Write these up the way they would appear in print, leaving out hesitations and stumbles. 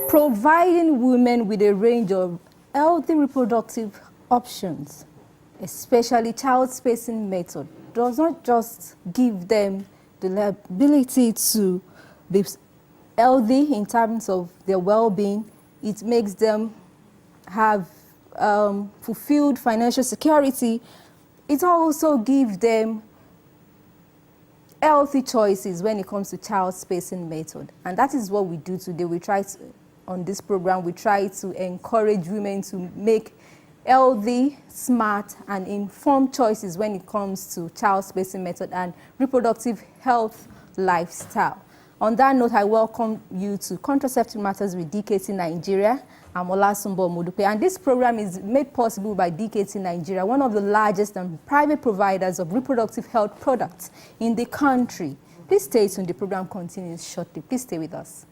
Providing women with a range of healthy reproductive options, especially child spacing method, does not just give them the ability to be healthy in terms of their well-being, it makes them have fulfilled financial security. It also gives them healthy choices when it comes to child spacing method. And that is what we do today. We try to, on this program, we try to encourage women to make healthy, smart, and informed choices when it comes to child spacing method and reproductive health lifestyle. On that note, I welcome you to Contraceptive Matters with DKT Nigeria. I'm Olasumbo Modupe, and this program is made possible by DKT Nigeria, one of the largest and private providers of reproductive health products in the country. Please stay tuned. The program continues shortly. Please stay with us.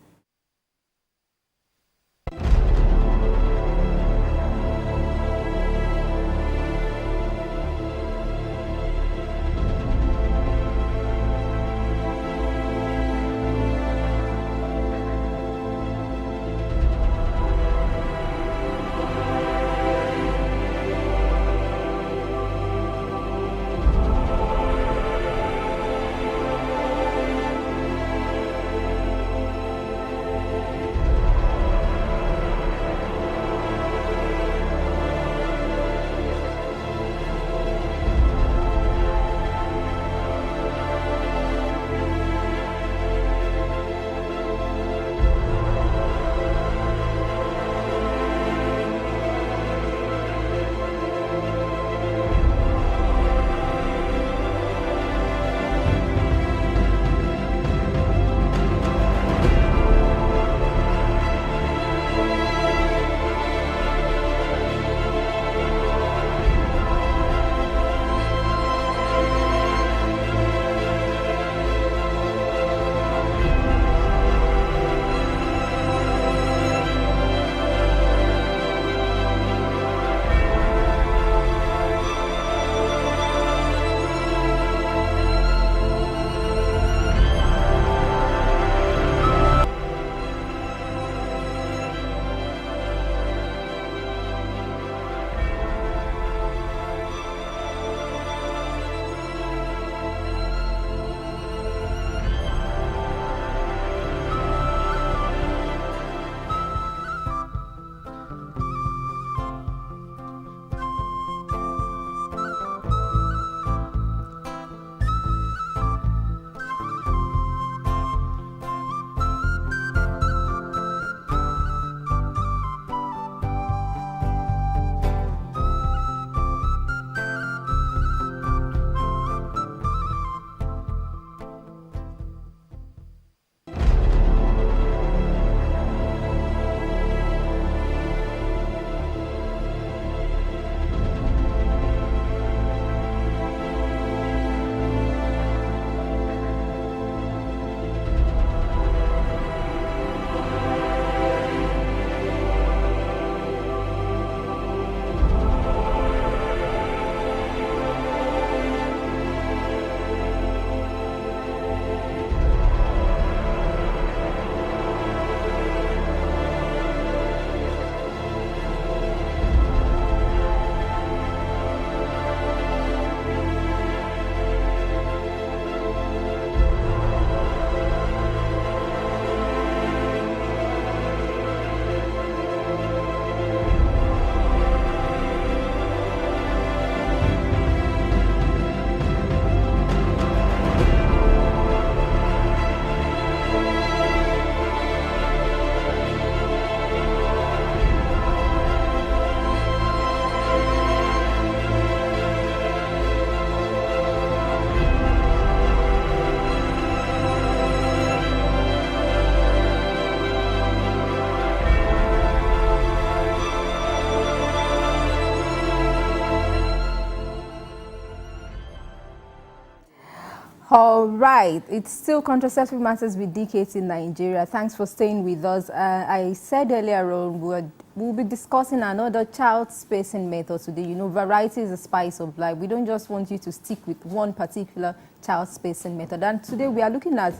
All right, it's still Contraceptive Matters with DKT Nigeria. Thanks for staying with us. I said earlier on we'll be discussing another child spacing method today. You know, variety is the spice of life. We don't just want you to stick with one particular child spacing method. And today we are looking at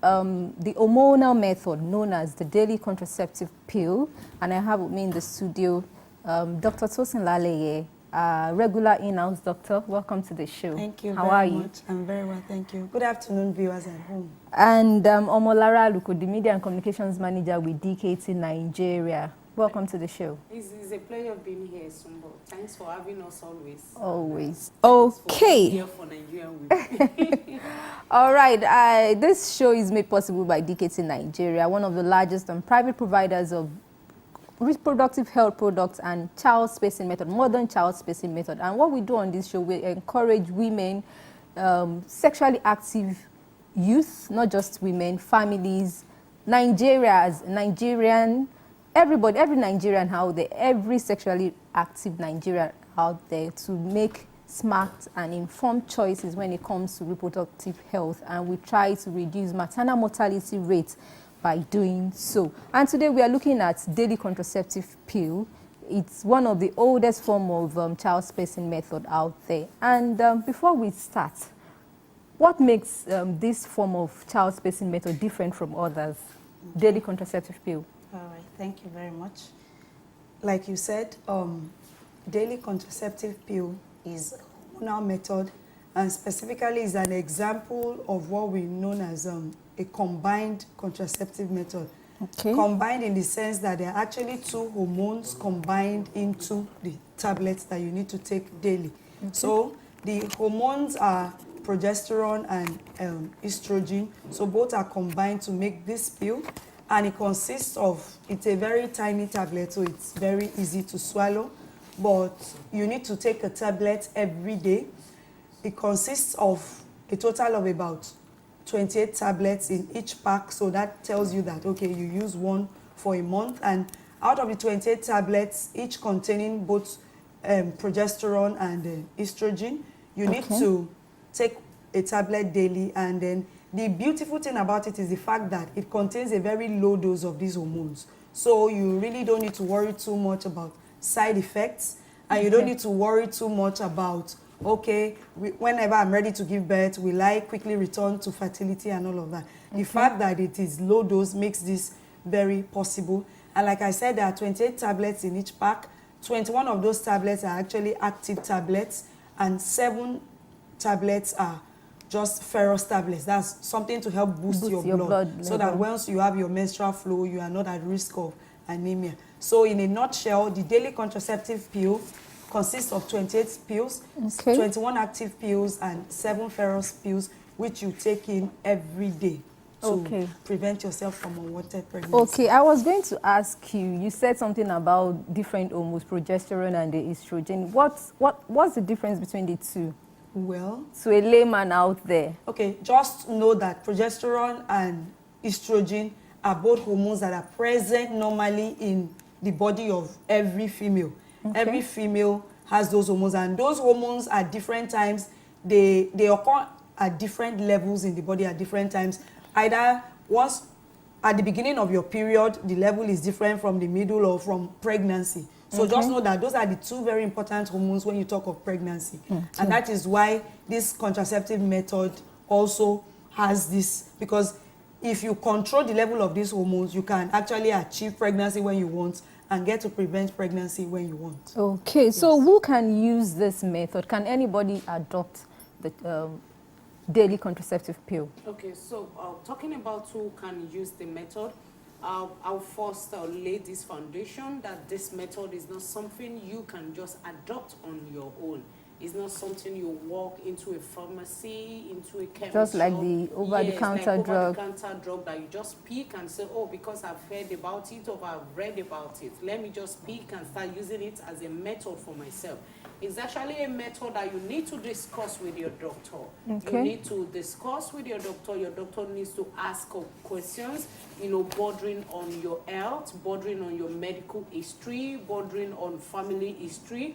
the hormonal method known as the daily contraceptive pill. And I have with me in the studio Dr. Tosin Laleye, regular in-house doctor. Welcome to the show. Thank you How very are much. you? I'm very well, thank you. Good afternoon, viewers at home. And Omolara Luko, the Media and Communications Manager with DKT Nigeria. Welcome to the show. It's a pleasure being here, Sumbo. Thanks for having us always. Always. Thanks Okay. for being here for Nigerian Week. All right. This show is made possible by DKT Nigeria, one of the largest and private providers of reproductive health products and child spacing method, modern child spacing method. And what we do on this show, we encourage women, sexually active youth, not just women, families, Nigerian, everybody, every Nigerian out there, every sexually active Nigerian out there to make smart and informed choices when it comes to reproductive health. And we try to reduce maternal mortality rates by doing so. And today we are looking at daily contraceptive pill. It's one of the oldest form of child spacing method out there. And before we start, what makes this form of child spacing method different from others? Daily contraceptive pill. All right, thank you very much. Like you said, daily contraceptive pill is a hormonal method, and specifically is an example of what we know as a combined contraceptive method. Okay. Combined in the sense that there are actually two hormones combined into the tablets that you need to take daily. Okay. So the hormones are progesterone and estrogen. So both are combined to make this pill. And it consists of, it's a very tiny tablet, so it's very easy to swallow. But you need to take a tablet every day. It consists of a total of about 28 tablets in each pack. So that tells you that, okay, you use one for a month. And out of the 28 tablets, each containing both progesterone and estrogen, you need to take a tablet daily. And then the beautiful thing about it is the fact that it contains a very low dose of these hormones. So you really don't need to worry too much about side effects. And you don't need to worry too much about, okay, whenever I'm ready to give birth, will I quickly return to fertility and all of that. The fact that it is low dose makes this very possible. And like I said, there are 28 tablets in each pack. 21 of those tablets are actually active tablets, and 7 tablets are just ferrous tablets. That's something to help boost your blood so that once you have your menstrual flow, you are not at risk of anemia. So in a nutshell, the daily contraceptive pill consists of 28 pills, 21 active pills, and 7 ferrous pills, which you take in every day to prevent yourself from unwanted pregnancy. Okay, I was going to ask you, you said something about different hormones, progesterone and the estrogen. What's the difference between the two? Well, to a layman out there. Okay, just know that progesterone and estrogen are both hormones that are present normally in the body of every female. Every female has those hormones, and those hormones at different times, they occur at different levels in the body at different times. Either once at the beginning of your period, the level is different from the middle or from pregnancy. So just know that those are the two very important hormones when you talk of pregnancy. And that is why this contraceptive method also has this, because if you control the level of these hormones, you can actually achieve pregnancy when you want and get to prevent pregnancy when you want. Okay, yes. So who can use this method? Can anybody adopt the daily contraceptive pill? Okay, so talking about who can use the method, I'll first lay this foundation that this method is not something you can just adopt on your own. It's not something you walk into a pharmacy, into a chemist just like shop. the over-the-counter drug. Over-the-counter drug that you just pick and say, oh, because I've heard about it or I've read about it, let me just pick and start using it as a method for myself. It's actually a method that you need to discuss with your doctor. You need to discuss with your doctor. Your doctor needs to ask questions, you know, bordering on your health, bordering on your medical history, bordering on family history.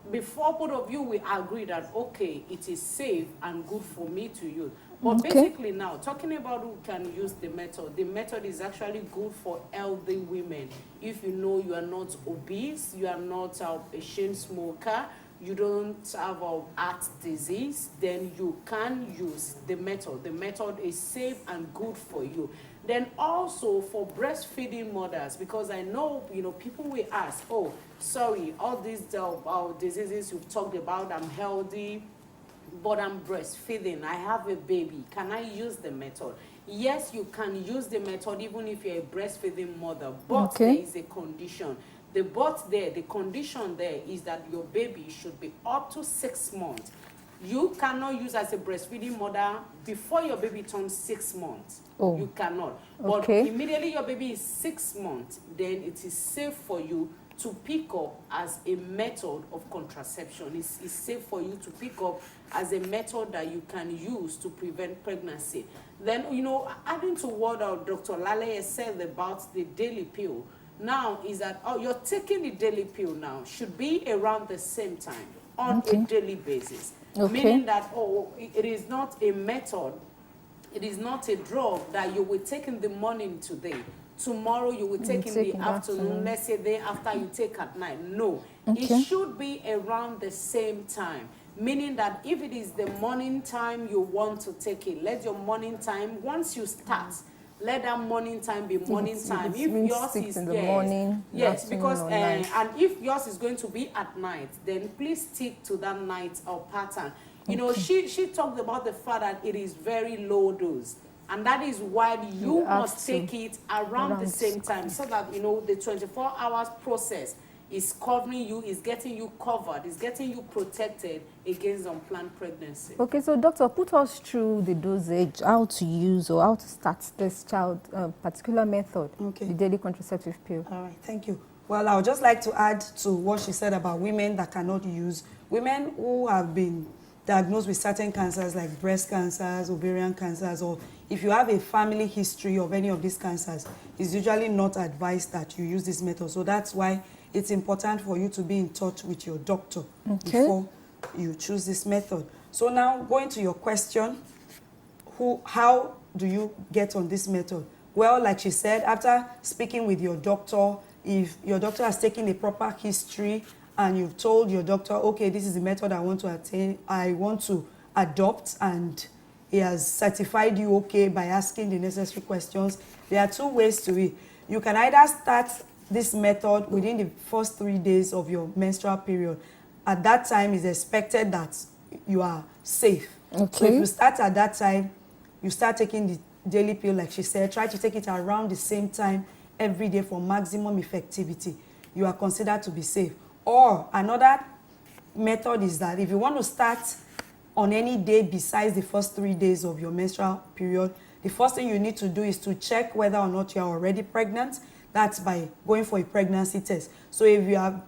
before both of you will agree that, okay, it is safe and good for me to use. But basically now, talking about who can use the method is actually good for healthy women. If you know you are not obese, you are not a chain smoker, you don't have a heart disease, then you can use the method. The method is safe and good for you. Then also for breastfeeding mothers, because I know, people will ask, oh, sorry, all these diseases you've talked about, I'm healthy, but I'm breastfeeding, I have a baby, can I use the method? Yes, you can use the method even if you're a breastfeeding mother, but there is a condition. The condition there is that your baby should be up to 6 months. You cannot use as a breastfeeding mother before your baby turns 6 months. Oh. You cannot. But immediately your baby is 6 months, then it is safe for you to pick up as a method of contraception. It's safe for you to pick up as a method that you can use to prevent pregnancy. Then, adding to what Dr. Lale said about the daily pill, now is that, you're taking the daily pill now, should be around the same time on a daily basis. Meaning that, it is not a method, it is not a drug that you will take in the morning today. Tomorrow you will take in the afternoon, let's say day after you take at night. No, it should be around the same time. Meaning that if it is the morning time you want to take it, let your morning time, once you start, let that morning time be morning time. If yours is in the morning, yes, because and if yours is going to be at night, then please stick to that night or pattern. She talked about the fact that it is very low dose. And that is why you must take it around the same time, so that, the 24 hours process is covering you, is getting you covered, is getting you protected against unplanned pregnancy. Okay, so doctor, put us through the dosage, how to use or how to start this particular method, the daily contraceptive pill. All right, thank you. Well, I would just like to add to what she said about women that cannot use. Women who have been diagnosed with certain cancers like breast cancers, ovarian cancers, or if you have a family history of any of these cancers, it's usually not advised that you use this method. So that's why it's important for you to be in touch with your doctor before you choose this method. So now, going to your question, how do you get on this method? Well, like she said, after speaking with your doctor, if your doctor has taken a proper history and you've told your doctor, okay, this is the method I want to adopt, and he has certified you okay by asking the necessary questions, there are 2 ways to it. You can either start this method within the first 3 days of your menstrual period. At that time, it's expected that you are safe. So if you start at that time, you start taking the daily pill, like she said, try to take it around the same time every day for maximum effectivity. You are considered to be safe. Or another method is that if you want to start on any day besides the first 3 days of your menstrual period, the first thing you need to do is to check whether or not you are already pregnant. That's by going for a pregnancy test. So if you have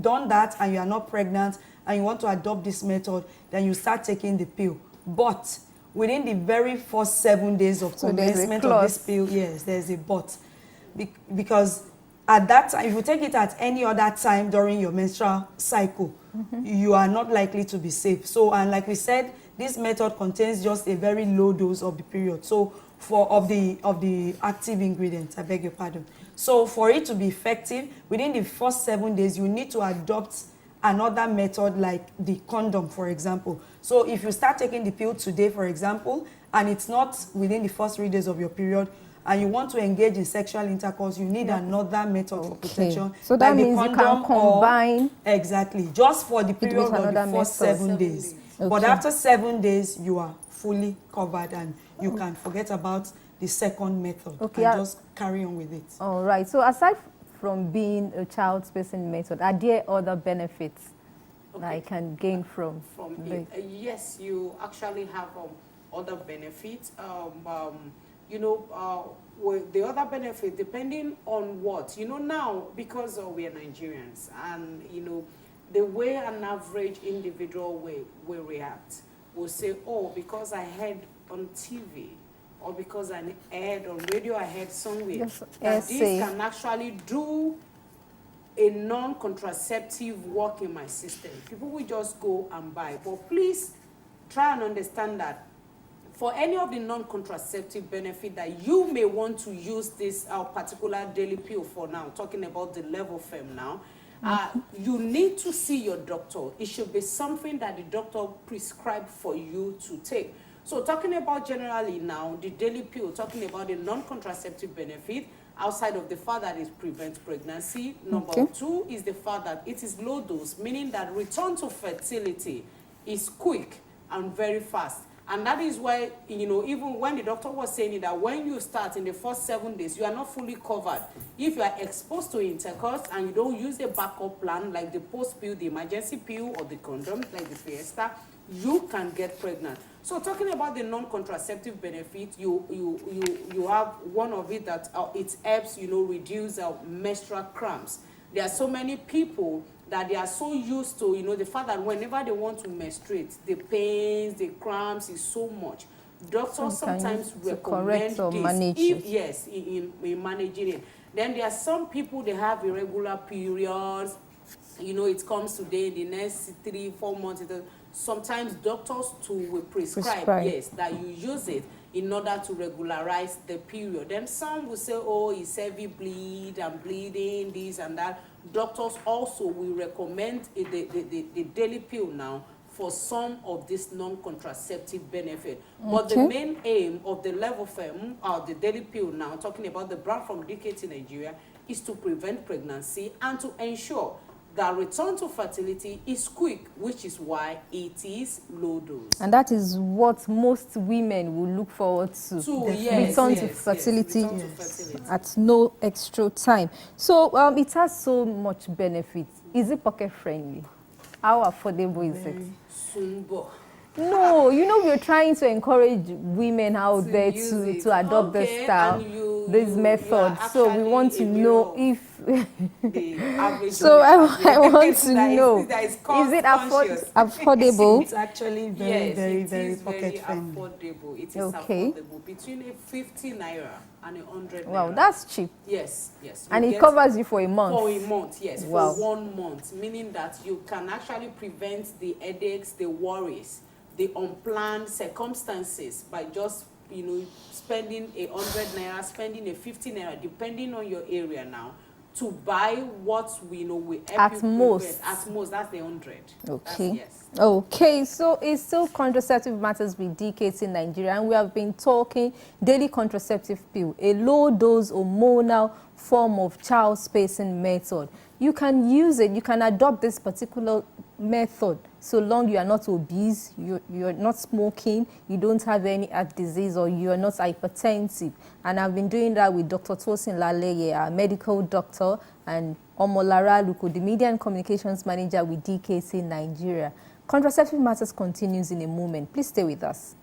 done that and you are not pregnant and you want to adopt this method, then you start taking the pill. But within the very first 7 days of commencement of this pill, yes, there's a but. Because at that time, if you take it at any other time during your menstrual cycle, you are not likely to be safe. So, and like we said, this method contains just a very low dose of the period. So, of the active ingredients, I beg your pardon. So, for it to be effective, within the first 7 days, you need to adopt another method like the condom, for example. So, if you start taking the pill today, for example, and it's not within the first 3 days of your period, and you want to engage in sexual intercourse, you need another method for protection. So that means you can combine. Exactly, just for the period of the first 7 days. But after 7 days, you are fully covered and you can forget about the second method and just carry on with it. All right. So aside from being a child-spacing method, are there other benefits that I can gain from it? Yes, you actually have other benefits. The other benefit, depending on what, now, because we are Nigerians, and, the way an average individual will react, will say, oh, because I heard on TV, or because I heard on radio, I heard somewhere, that this can actually do a non-contraceptive work in my system. People will just go and buy. But please try and understand that for any of the non-contraceptive benefit that you may want to use this particular daily pill for now, talking about the Levofem now, you need to see your doctor. It should be something that the doctor prescribed for you to take. So talking about generally now, the daily pill, talking about the non-contraceptive benefit, outside of the fact that it prevents pregnancy. Number two is the fact that it is low dose, meaning that return to fertility is quick and very fast. And that is why, you know, even when the doctor was saying that when you start in the first 7 days, you are not fully covered. If you are exposed to intercourse and you don't use a backup plan like the Postpill, the emergency pill, or the condom like the Fiesta, you can get pregnant. So talking about the non-contraceptive benefit, you have one of it that it helps, you know, reduce menstrual cramps. There are so many people that they are so used to, you know, the fact that whenever they want to menstruate, the pains, the cramps is so much. Doctors sometimes recommend this. Yes, in managing it. Then there are some people, they have irregular periods. You know, it comes today, the next 3-4 months. Sometimes doctors too will prescribe, yes, that you use it in order to regularize the period. Then some will say, oh, it's heavy bleed and bleeding, this and that. Doctors also will recommend the daily pill now for some of this non-contraceptive benefit. But the main aim of the Levofem, or the daily pill now, talking about the brand from DKT Nigeria, is to prevent pregnancy and to ensure that return to fertility is quick, which is why it is low dose. And that is what most women will look forward to. Return to fertility at no extra time. So it has so much benefit. Is it pocket friendly? How affordable is it? Sumbo. No, you know, we're trying to encourage women out there to adopt this style, this method. So we want to know if so I want to know, is it affordable? It's actually very pocket friendly. Affordable. It is affordable, between 50 naira and 100 naira. Wow, that's cheap. Yes. And it covers you for a month. For a month, yes. Wow. For 1 month, meaning that you can actually prevent the headaches, the worries, the unplanned circumstances by just, you know, spending 100 naira, spending 50 naira, depending on your area now, to buy what we know we help at most. At most, that's the 100. Okay. Yes. Okay, so it's still Contraceptive Matters with DKT Nigeria, and we have been talking daily contraceptive pill, a low-dose hormonal form of child spacing method. You can use it, you can adopt this particular method so long you are not obese, you're not smoking, you don't have any heart disease, or you are not hypertensive. And I've been doing that with Dr. Tosin Laleye, a medical doctor, and Omolara Luko, the Media and Communications Manager with DKT Nigeria. Contraceptive Matters continues in a moment. Please stay with us.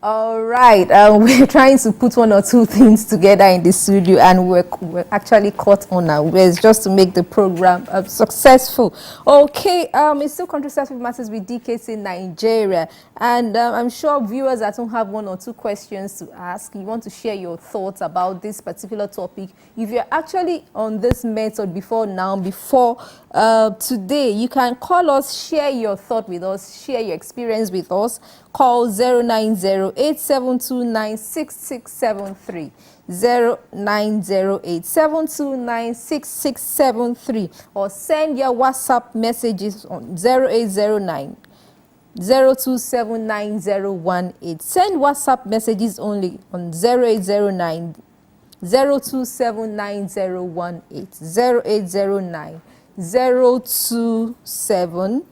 All right, we're trying to put 1 or 2 things together in the studio, and we're actually caught on our ways just to make the program successful. Okay, it's still Contraceptive Matters with DKT Nigeria, and I'm sure viewers that don't have 1 or 2 questions to ask, you want to share your thoughts about this particular topic. If you're actually on this method before today, you can call us, share your thought with us, share your experience with us. Call 09087296673, 09087296673, or send your WhatsApp messages on 0809 0279018. Send WhatsApp messages only on 0809 0279018, 0809 027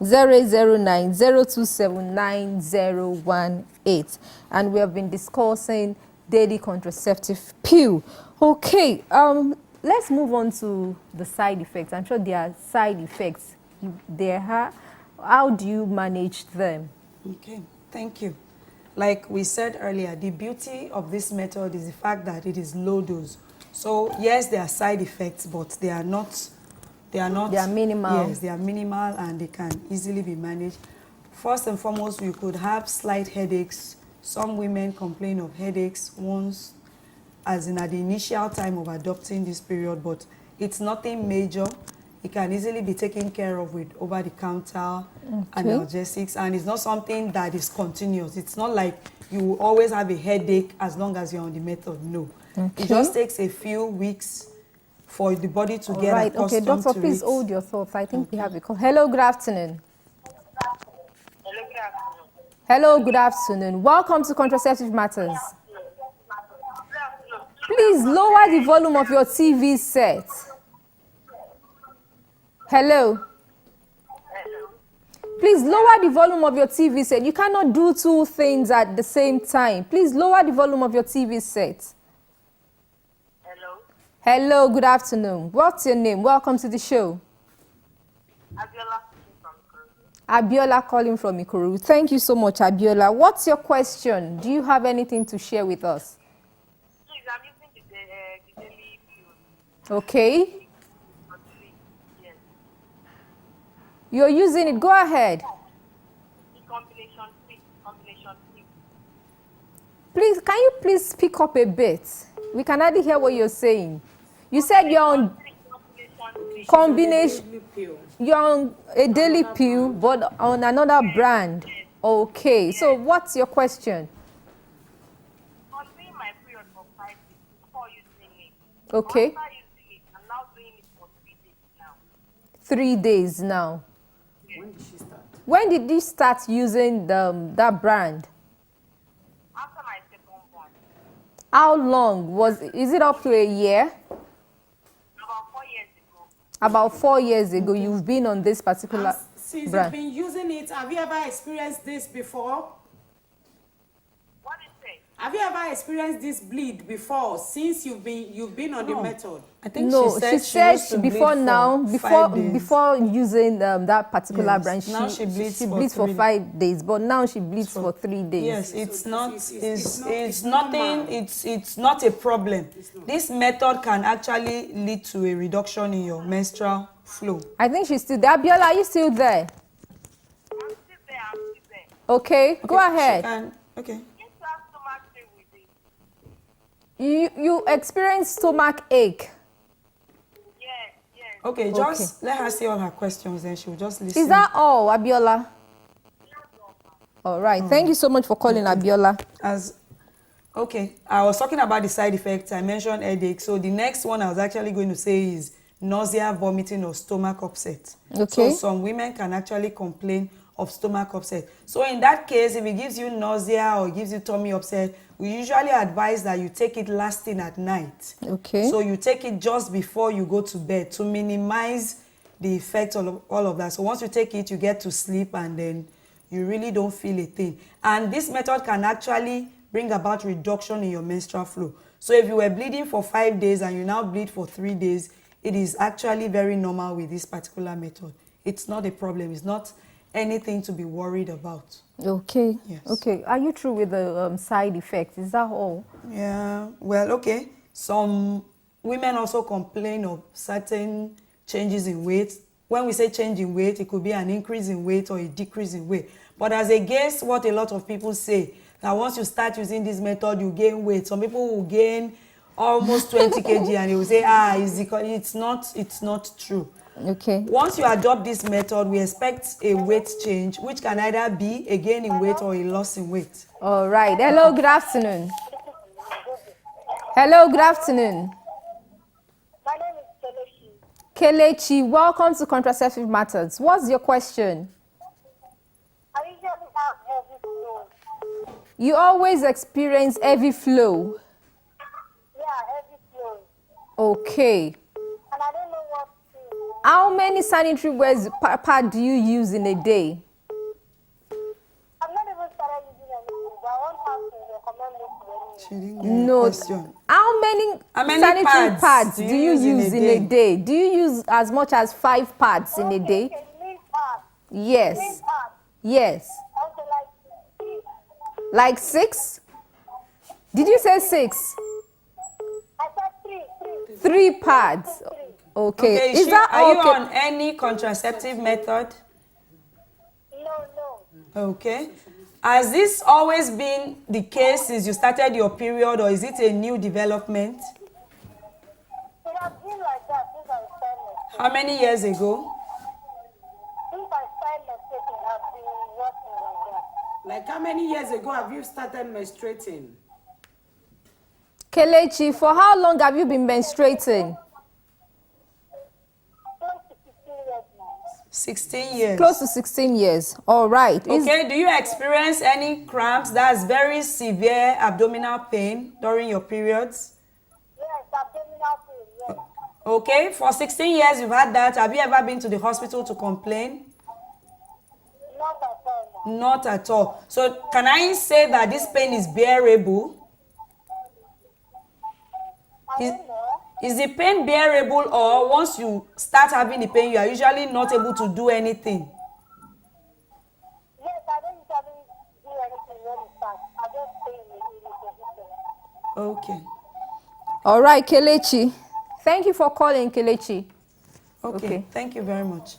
0809-027-9018, and we have been discussing daily contraceptive pill. Okay, let's move on to the side effects. I'm sure there are side effects. How do you manage them? Okay, thank you. like we said earlier, the beauty of this method is the fact that it is low dose. So yes, there are side effects, but they are minimal. Yes, they are minimal and they can easily be managed. First and foremost, you could have slight headaches. Some women complain of headaches once, as in at the initial time of adopting this period, but it's nothing major. It can easily be taken care of with over-the-counter analgesics, and it's not something that is continuous. It's not like you will always have a headache as long as you're on the method. No. It just takes a few weeks for the body to get accustomed to it. Okay, doctor, please hold your thoughts. I think we have a call. Hello, good afternoon. Hello, good afternoon. Hello, good afternoon. Welcome to Contraceptive Matters. Please lower the volume of your TV set. Hello. Hello. Please lower the volume of your TV set. You cannot do two things at the same time. Please lower the volume of your TV set. Hello. Hello, good afternoon. What's your name? Welcome to the show. Abiola from Ikorodu. Abiola calling from Ikorodu. Thank you so much, Abiola. What's your question? Do you have anything to share with us? Please, I'm using the daily pill. Okay. For 3 years. You're using it. Go ahead. The combination 3. Combination 3. Please, can you please speak up a bit? We can hardly hear what you're saying. You said you're on combination. You're on a daily pill, but on another brand. Okay. So what's your question? I'm doing my period for 5 days before using it. Okay. After using it, I'm now doing it for 3 days now. 3 days now. When did she start? When did you start using that brand? After my second one, How long is it up to a year? about 4 years ago. About 4 years ago, you've been on this particular Since brand. you've been using it, have you ever experienced this before? What is it? Have you ever experienced this bleed before since you've been on the method? I think No, she said used to bleed before for now, 5 days. before using that particular Yes, brand, now she bleeds she for bleeds for 3 5 days, but now she bleeds for 3 days. Yes, it's So not. it's It's nothing. normal. It's not a problem. This method can actually lead to a reduction in your menstrual flow. I think she's still there. Abiola, are you still there? I'm still there. I'm still there. Okay, go She ahead. can, okay. Yes, I have stomach pain with it. You experience stomach ache. Yes, yes. Okay, just let her say all her questions and she'll just listen. Is that all, Abiola? All right. Thank you so much for calling, Abiola. Okay, I was talking about the side effects. I mentioned headache. So the next one I was actually going to say is nausea, vomiting, or stomach upset. Okay. So some women can actually complain of stomach upset. So in that case, if it gives you nausea or gives you tummy upset, we usually advise that you take it last thing at night. Okay. So you take it just before you go to bed to minimize the effect of all of that. So once you take it, you get to sleep and then you really don't feel a thing. And this method can actually bring about reduction in your menstrual flow. So if you were bleeding for 5 days and you now bleed for 3 days, it is actually very normal with this particular method. It's not a problem. It's not anything to be worried about. Okay. Yes. Okay. Are you through with the side effects? Is that all? Yeah, well, okay. Some women also complain of certain changes in weight. When we say change in weight, it could be an increase in weight or a decrease in weight. But as against what a lot of people say, that once you start using this method, you gain weight. Some people will gain almost 20 kg and they will say, it's not true. Okay. Once you adopt this method, we expect a weight change, which can either be a gain in weight or a loss in weight. All right. Hello, good afternoon. Hello, good afternoon. My name is Kelechi. Kelechi, welcome to Contraceptive Matters. What's your question? I usually have heavy flow. You always experience heavy flow. Yeah, heavy flow. Okay. And I don't know what to. How many sanitary pad do you use in a day? I've not even started using anything, but I want her to recommend me to anyone. She didn't get the No. question. How many many sanitary pads do do you you use use in a day? Do you use as much as 5 pads in a day? Okay, lean pad. Yes. Lean pad. Yes. Okay, like Like 6? Did you say 6? I said 3. 3 pads. Okay. Okay, Is that are you okay? on any contraceptive method? No. Okay. Has this always been the case since you started your period, or is it a new development? It has been like that since I started. How many years ago? Since I started menstruating, I've been working like that. Like how many years ago have you started menstruating? Kelechi, for how long have you been menstruating? Close to 15 years now. 16 years. Close to 16 years. All right. Okay, do you experience any cramps? That's very severe abdominal pain during your periods? Yes, abdominal pain, yes. Okay, for 16 years you've had that. Have you ever been to the hospital to complain? Not at all now. Not at all. So can I say that this pain is bearable? I don't know. Is the pain bearable, or once you start having the pain, you are usually not able to do anything? Yes, I don't usually do anything when it starts. I just stay in the position. Okay. All right, Kelechi. Thank you for calling, Kelechi. Okay. Thank you very much.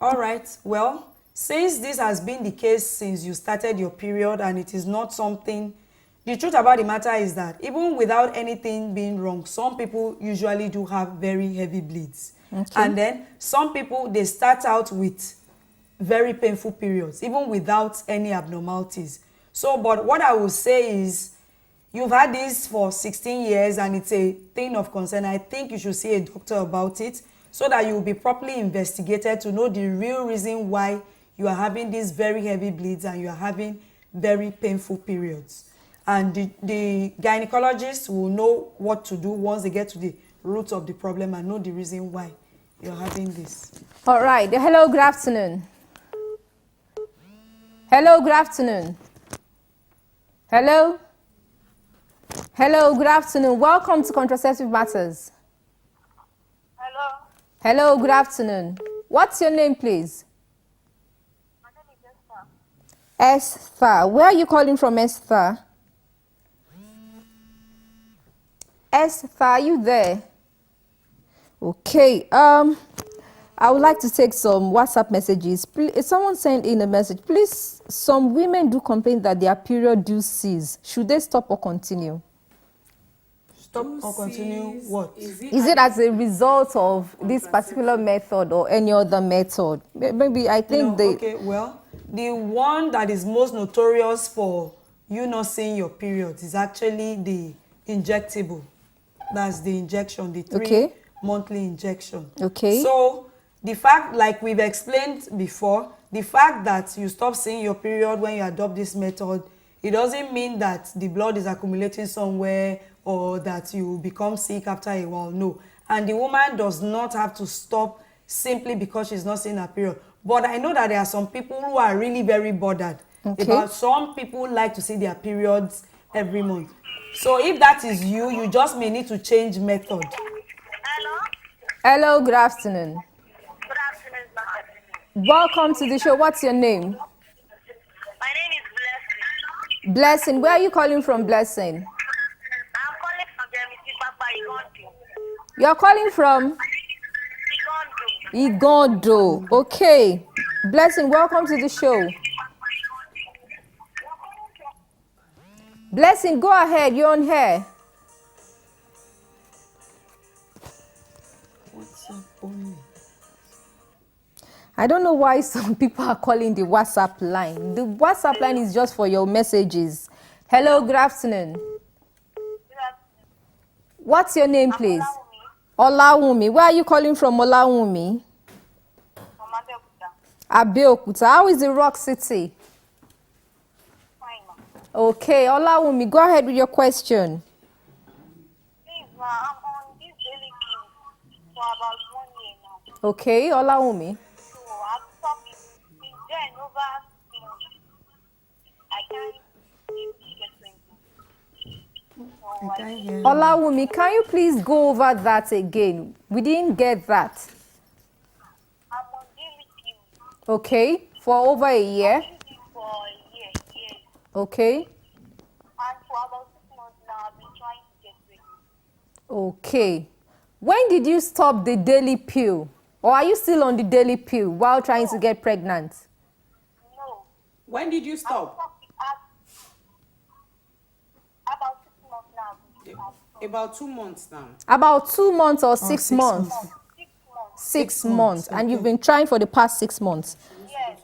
All right. Well, since this has been the case since you started your period and it is not something, the truth about the matter is that even without anything being wrong, some people usually do have very heavy bleeds. Okay. And then some people, they start out with very painful periods, even without any abnormalities. So, but what I will say is, you've had this for 16 years and it's a thing of concern. I think you should see a doctor about it so that you will be properly investigated to know the real reason why you are having these very heavy bleeds and you are having very painful periods. And the gynecologist will know what to do once they get to the root of the problem and know the reason why you're having this. All right. Hello, good afternoon. Hello, good afternoon. Hello. Hello, good afternoon. Welcome to Contraceptive Matters. Hello. Hello, good afternoon. What's your name, please? My name is Esther. Esther. Where are you calling from, Esther? Esther, are you there? Okay. I would like to take some WhatsApp messages. Please, someone sent in a message. Please, some women do complain that their period do cease. Should they stop or continue? Stop or continue what? Is it as a result of this particular method or any other method? Maybe I think Okay, well, the one that is most notorious for you not seeing your periods is actually the injectable. That's the injection, the 3-monthly injection. Okay. So the fact, like we've explained before, the fact that you stop seeing your period when you adopt this method, it doesn't mean that the blood is accumulating somewhere or that you become sick after a while. No. And the woman does not have to stop simply because she's not seeing her period. But I know that there are some people who are really very bothered about, some people like to see their periods every month. So if that is you, you just may need to change method. Hello. Hello, good afternoon. Good afternoon, ma'am. Welcome to the show. What's your name? My name is Blessing. Blessing. Where are you calling from, Blessing? I'm calling from Demisi Papa Igondo. You're calling from Igondo. Igondo. Okay. Blessing, welcome to the show. Blessing, go ahead. You're on here. WhatsApp only. I don't know why some people are calling the WhatsApp line. The WhatsApp line is just for your messages. Hello, good afternoon. What's your name, please? Olawumi. Where are you calling from, Olawumi? From Abeokuta. Abeokuta. How is the Rock City? Fine, ma'am. Okay, Olawumi, go ahead with your question. Please, ma'am, I'm on this daily pill for about 1 year now. Okay, Olawumi. So I've stopped it. Since then, over things, I can't keep getting. I can't hear you. Olawumi, can you please go over that again? We didn't get that. I'm on daily pill. Okay, for over a year. I use it for a year. Okay. And for about 6 months now, I've been trying to get pregnant. Okay. When did you stop the daily pill? Or are you still on the daily pill while trying to get pregnant? No. When did you I stop? stopped at about 6 months now. I've been stopped. About 2 months now. About 2 months or 6 6 months? months. 6 months. 6 months, months. And okay. you've been trying for the past 6 months. Yes.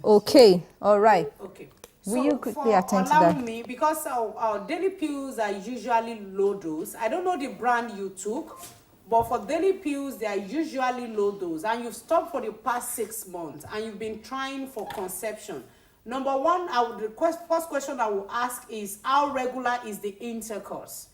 Okay. All right. Okay. Will you quickly for attend to allow that? me, because our daily pills are usually low dose. I don't know the brand you took, but for daily pills, they are usually low dose. And you've stopped for the past 6 months, and you've been trying for conception. Number one, first question I will ask is, how regular is the intercourse?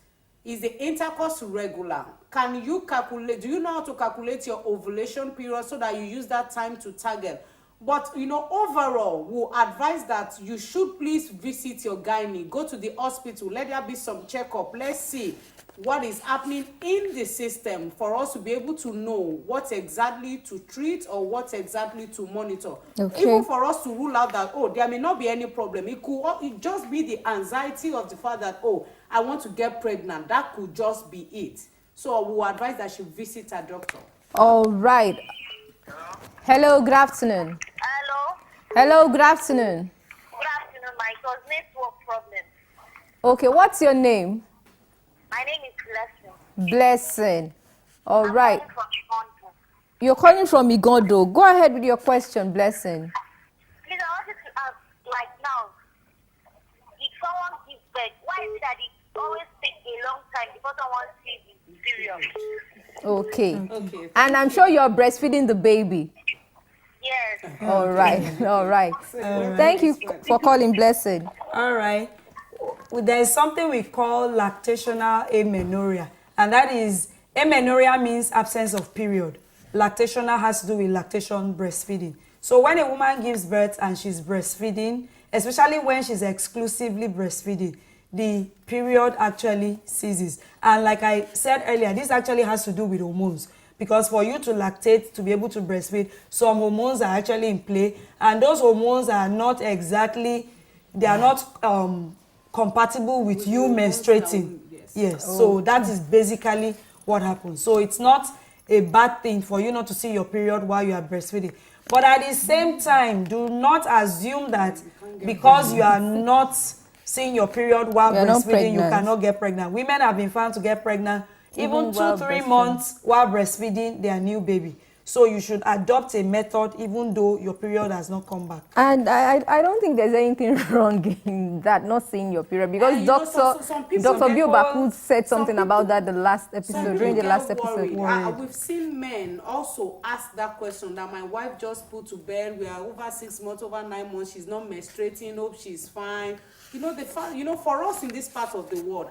Is the intercourse regular? Can you calculate, do you know how to calculate your ovulation period so that you use that time to target? But, you know, overall, we'll advise that you should please visit your gynae, go to the hospital, let there be some checkup. Let's see what is happening in the system for us to be able to know what exactly to treat or what exactly to monitor. Okay. Even for us to rule out that, oh, there may not be any problem. It just be the anxiety of the fact that, oh, I want to get pregnant. That could just be it. So we'll advise that she visit her doctor. All right. Hello, good afternoon. Hello. Hello, good afternoon. Good afternoon, my was network problem. Okay, what's your name? My name is Blessing. Blessing. All right. I'm calling from Igondo. You're calling from Igondo. Go ahead with your question, Blessing. Please, I wanted to ask, like now, if someone gives birth, why is it that it always takes a long time before someone sees the period? Okay. Okay. And I'm sure you're breastfeeding the baby. Yes. All right. All right. Thank you for calling, Blessing. All right. There is something we call lactational amenorrhea, and that is, amenorrhea means absence of period. Lactational has to do with lactation breastfeeding. So when a woman gives birth and she's breastfeeding, especially when she's exclusively breastfeeding, the period actually ceases. And like I said earlier, this actually has to do with hormones, because for you to lactate, to be able to breastfeed, some hormones are actually in play, and those hormones are not exactly, they are not compatible with you menstruating. Yes. So that is basically what happens. So it's not a bad thing for you not to see your period while you are breastfeeding. But at the same time, do not assume that because you are not seeing your period while breastfeeding, you cannot get pregnant. Women have been found to get pregnant even 2-3 months while breastfeeding their new baby. So you should adopt a method even though your period has not come back. And I don't think there's anything wrong in that, not seeing your period, because Dr. Bill Baku said something about that during the last episode. We've seen men also ask that question, that my wife just put to bed, we are over 6 months, over 9 months, she's not menstruating, hope she's fine. You know, for us in this part of the world,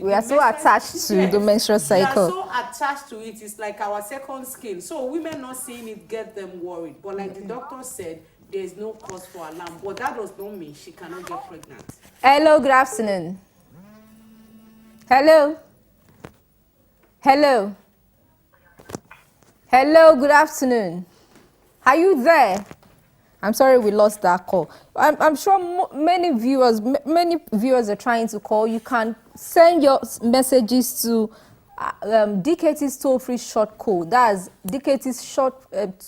we are so attached to the menstrual cycle. We are so attached to it. It's like our second skin. So women not seeing it get them worried. But like the doctor said, there is no cause for alarm. But that does not mean she cannot get pregnant. Hello, good afternoon. Hello. Hello. Hello, good afternoon. Are you there? I'm sorry we lost that call. I'm sure many viewers are trying to call. You can send your messages to DKT's toll-free short code. That's DKT's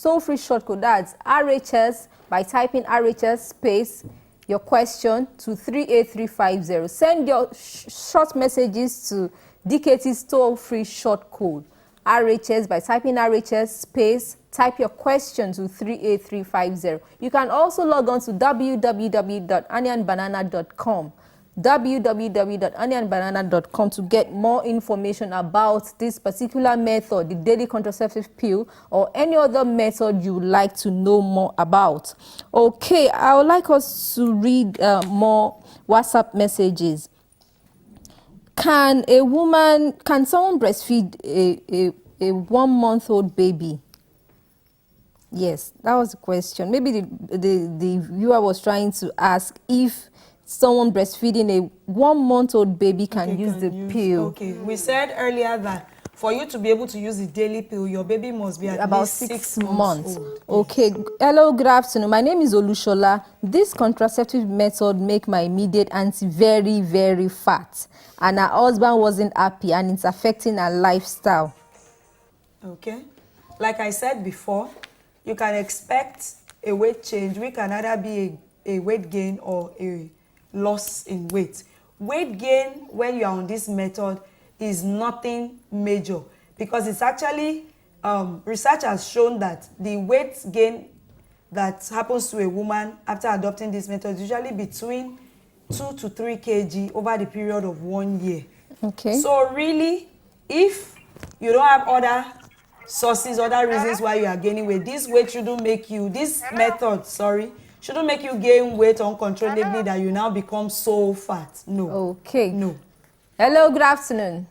toll-free short code. That's RHS, by typing RHS space your question to 38350. Send your short messages to DKT's toll-free short code. RHS, by typing RHS space, type your question to 38350. You can also log on to www.onianbanana.com. www.onianbanana.com to get more information about this particular method, the daily contraceptive pill, or any other method you would like to know more about. Okay, I would like us to read more WhatsApp messages. Can someone breastfeed a 1-month-old baby? Yes, that was the question. Maybe the viewer was trying to ask if someone breastfeeding a 1-month-old baby can use the pill. Okay, we said earlier that for you to be able to use the daily pill, your baby must be at about least 6 months months. old. Okay. Hello, good afternoon. My name is Olushola. This contraceptive method make my immediate auntie very, very fat, and her husband wasn't happy, and it's affecting her lifestyle. Okay. Like I said before, you can expect a weight change, which can either be a weight gain or a loss in weight. Weight gain when you are on this method is nothing major, because it's actually, research has shown that the weight gain that happens to a woman after adopting this method is usually between 2 to 3 kg over the period of 1 year. Okay. So really, if you don't have other sources, other reasons why you are gaining weight, this weight shouldn't make you, this method, sorry, shouldn't make you gain weight uncontrollably that you now become so fat. No. Okay. No. Hello, good afternoon.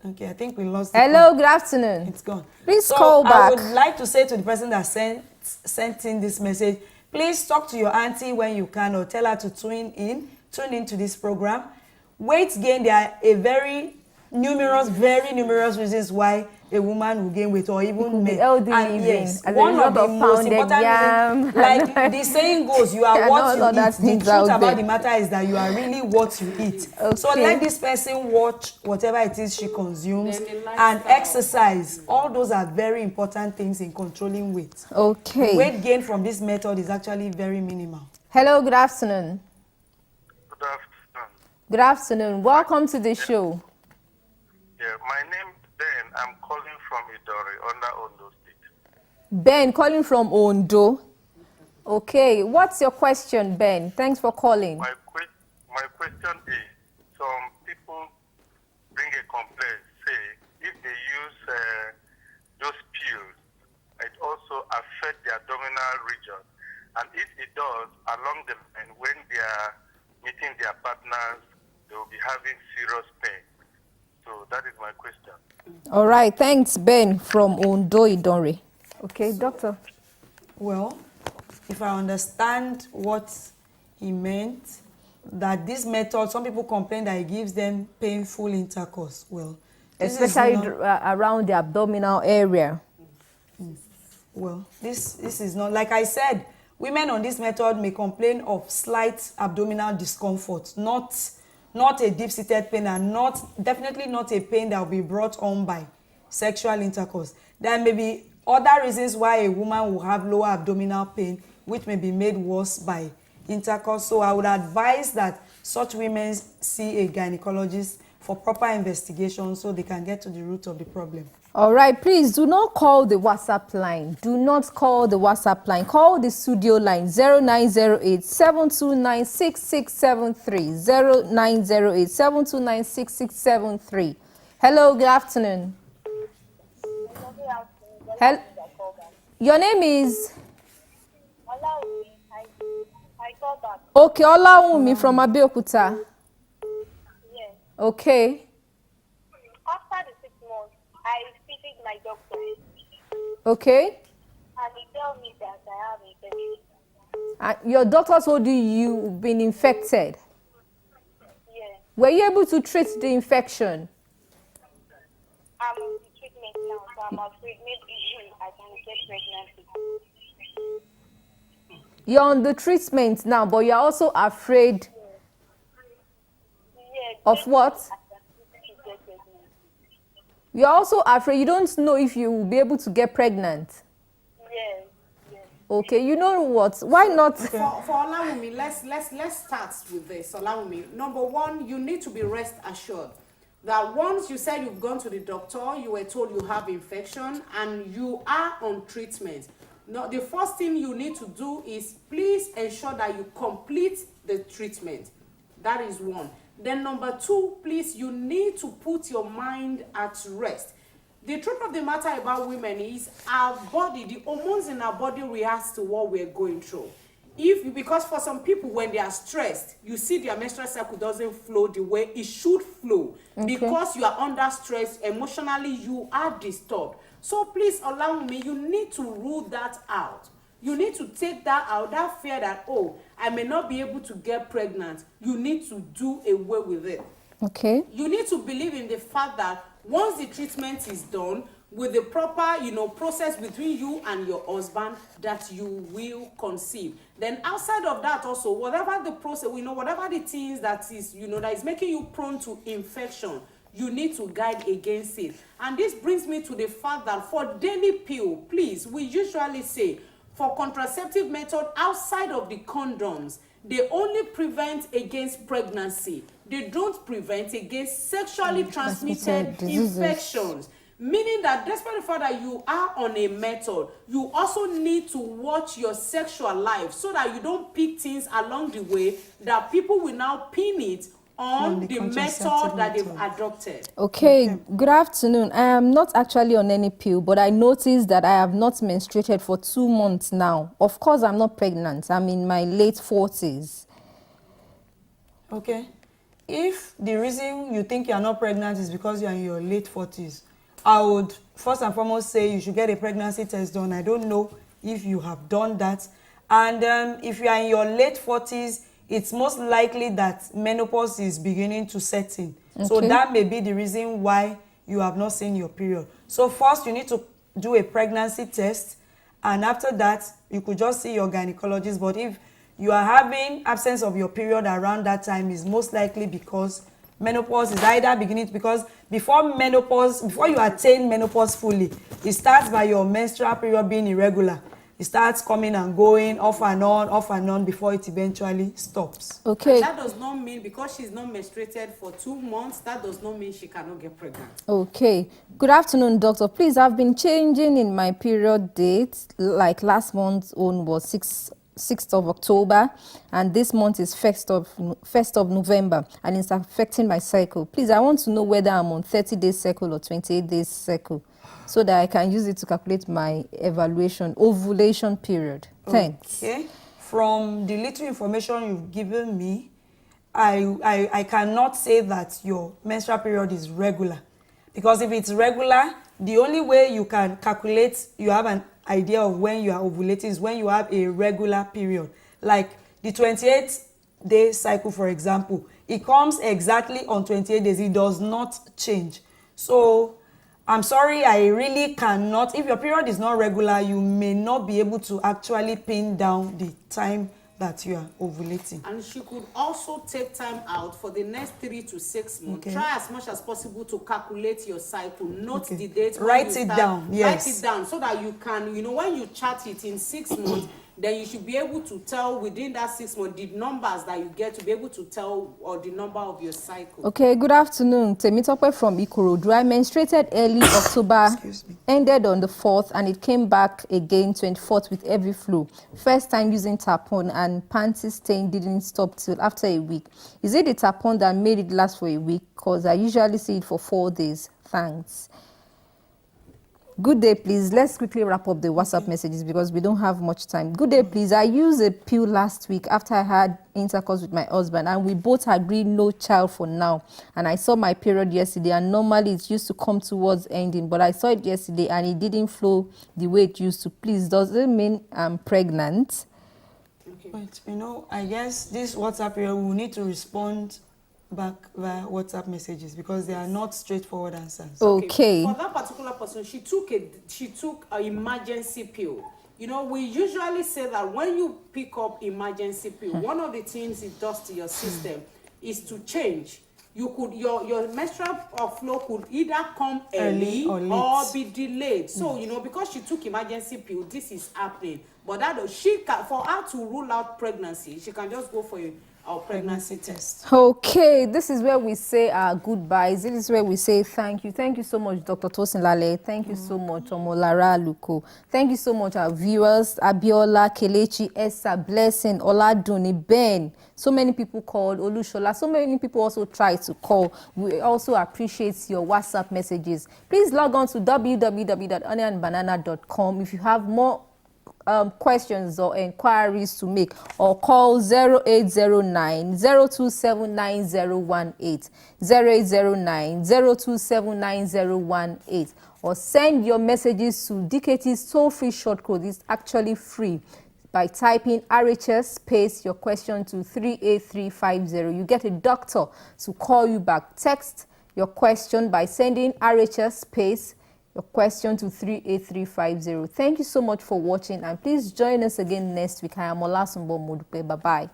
Okay, I think we lost the Hello, call. good afternoon. It's gone. Please So call back. I would like to say to the person that sent in this message, please talk to your auntie when you can, or tell her to tune into this program. Weight gain, there are very numerous reasons why a woman will gain weight, or even men. Healthy And living, yes, as a one of result the of most pounded important yam. reasons, like the saying goes, you are And what all you other eat. The things truth out about there. the matter is that you are really what you eat. So Okay. let this person watch whatever it is she consumes, Then the and lifestyle. exercise. All those are very important things in controlling weight. Okay. Weight gain from this method is actually very minimal. Hello, good afternoon. Good afternoon. Good afternoon. Welcome to the show. Yeah, my name is Ben. I'm calling from Idori, under Ondo State. Ben, calling from Ondo. Okay, what's your question, Ben? Thanks for calling. My question is, some people bring a complaint, say if they use those pills, it also affects the abdominal region. And if it does, along the line, when they are meeting their partners, they will be having serious pain. So that is my question. All right, thanks, Ben from Ondo Idori. Okay, doctor. Well, if I understand what he meant, that this method, some people complain that it gives them painful intercourse. Well, this Especially is not, around the abdominal area. well, this is not, like I said, women on this method may complain of slight abdominal discomfort, not a deep-seated pain, and definitely not a pain that will be brought on by sexual intercourse. There may be other reasons why a woman will have lower abdominal pain, which may be made worse by intercourse. So I would advise that such women see a gynecologist for proper investigation so they can get to the root of the problem. All right, please do not call the WhatsApp line. Do not call the WhatsApp line. Call the studio line 0908 729 6673. 0908 729 6673. Hello, good afternoon. Your name is? I called back. Okay, Olawumi from Abeokuta. Yes. Okay. After the 6 months, I visited my doctor, Okay. and he told me that I have infection. Your doctor told you you've been infected. Yes. Were you able to treat the infection? I'm on the treatment now, so I'm afraid maybe I can get pregnancy. You're on the treatment now, but you're also afraid Yes. of what? I can get pregnant. You're also afraid. You don't know if you will be able to get pregnant. Yes. Yes. Okay, you know what? Why not? For Olawumi, let's start with this. Olawumi, number one, you need to be rest assured that once you said you've gone to the doctor, you were told you have infection, and you are on treatment. Now, the first thing you need to do is please ensure that you complete the treatment. That is one. Then number two, please, you need to put your mind at rest. The truth of the matter about women is our body, the hormones in our body reacts to what we're going through. Because for some people, when they are stressed, you see their menstrual cycle doesn't flow the way it should flow. Okay. Because you are under stress, emotionally, you are disturbed. So please allow me, you need to rule that out. You need to take that out, that fear that, oh, I may not be able to get pregnant. You need to do away with it. Okay. You need to believe in the fact that once the treatment is done, with the proper, process between you and your husband, that you will conceive. Then outside of that also, whatever the process, whatever the things that is, that is making you prone to infection, you need to guide against it. And this brings me to the fact that for daily pill, please, we usually say, for contraceptive method outside of the condoms, they only prevent against pregnancy. They don't prevent against sexually transmitted infections. Meaning that despite the fact that you are on a method, you also need to watch your sexual life so that you don't pick things along the way that people will now pin it on the method that they've adopted. Okay, good afternoon. I am not actually on any pill, but I noticed that I have not menstruated for 2 months now. Of course, I'm not pregnant. I'm in my late 40s. Okay. If the reason you think you're not pregnant is because you're in your late 40s, I would first and foremost say you should get a pregnancy test done. I don't know if you have done that. And if you are in your late 40s, it's most likely that menopause is beginning to set in. Okay. So that may be the reason why you have not seen your period. So first, you need to do a pregnancy test. And after that, you could just see your gynecologist. But if you are having absence of your period around that time, is most likely because menopause is either beginning to, because before you attain menopause fully, it starts by your menstrual period being irregular. It starts coming and going off and on before it eventually stops. Okay. And that does not mean because she's not menstruated for 2 months, that does not mean she cannot get pregnant. Okay. Good afternoon, doctor. Please, I've been changing in my period date. Like last month's own was 6th of October, and this month is 1st of November, and it's affecting my cycle. Please, I want to know whether I'm on 30 days cycle or 28 days cycle, so that I can use it to calculate my ovulation period. Thanks. Okay. From the little information you've given me, I cannot say that your menstrual period is regular, because if it's regular, the only way you can calculate, you have an idea of when you are ovulating is when you have a regular period. Like the 28-day cycle, for example, it comes exactly on 28 days. It does not change. So I'm sorry, I really cannot. If your period is not regular, you may not be able to actually pin down the time that you are ovulating. And she could also take time out for the next 3 to 6 months. Okay. Try as much as possible to calculate your cycle. Note the date. Write it down. Yes. Write it down so that you can, when you chart it in 6 months, then you should be able to tell within that 6 months the numbers that you get to be able to tell or the number of your cycle. Okay, good afternoon. Temitope from Ikorodu. I menstruated early October, ended on the 4th, and it came back again 24th with heavy flow. First time using tampon, and panty stain didn't stop till after a week. Is it the tampon that made it last for a week? Because I usually see it for 4 days. Thanks. Good day, please. Let's quickly wrap up the WhatsApp messages because we don't have much time. Good day, please. I used a pill last week after I had intercourse with my husband, and we both agreed no child for now. And I saw my period yesterday, and normally it used to come towards ending, but I saw it yesterday and it didn't flow the way it used to. Please, does it mean I'm pregnant? Okay. But, I guess this WhatsApp period will need to respond back via WhatsApp messages because they are not straightforward answers. Okay. For that particular person, she took an emergency pill. We usually say that when you pick up emergency pill, one of the things it does to your system is to change. Your menstrual flow could either come early or be delayed. So, because she took emergency pill, this is happening. But for her to rule out pregnancy, she can just go for our pregnancy test. Okay, this is where we say our goodbyes. This is where we say thank you. Thank you so much, Dr. Tosin Lale. Thank you so much, Omolara Luko. Thank you so much, our viewers, Abiola, Kelechi, Esa, Blessing, Oladuni, Ben. So many people called, Olushola. So many people also tried to call. We also appreciate your WhatsApp messages. Please log on to www.onionbanana.com if you have more questions or inquiries to make, or call 0809 027 9018, 0809 027 9018, or send your messages to DKT's toll-free short code. It's actually free. By typing RHS space your question to 38350, you get a doctor to call you back. Text your question by sending RHS space your question to 38350. Thank you so much for watching, and please join us again next week. I am Olasumbo Modupe. Bye-bye.